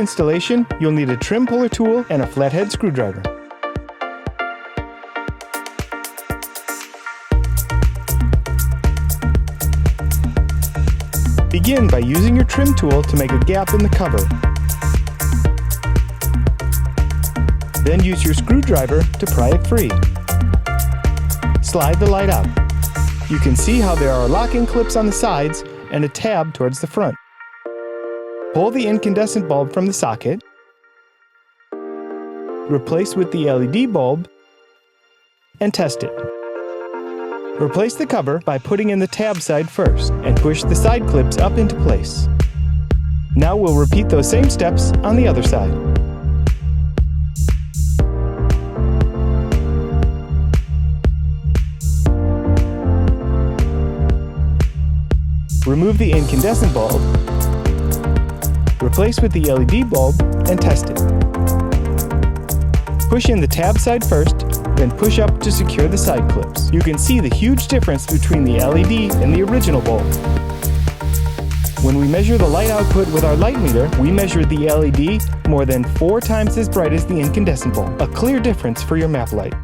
Installation, you'll need a trim puller tool and a flathead screwdriver. Begin by using your trim tool to make a gap in the cover. Then use your screwdriver to pry it free. Slide the light out. You can see how there are locking clips on the sides and a tab towards the front. Pull the incandescent bulb from the socket. Replace with the LED bulb and test it. Replace the cover by putting in the tab side first and push the side clips up into place. Now we'll repeat those same steps on the other side. Remove the incandescent bulb, replace with the LED bulb, and test it. Push in the tab side first, then push up to secure the side clips. You can see the huge difference between the LED and the original bulb. When we measure the light output with our light meter, we measured the LED more than 4 times as bright as the incandescent bulb. A clear difference for your map light.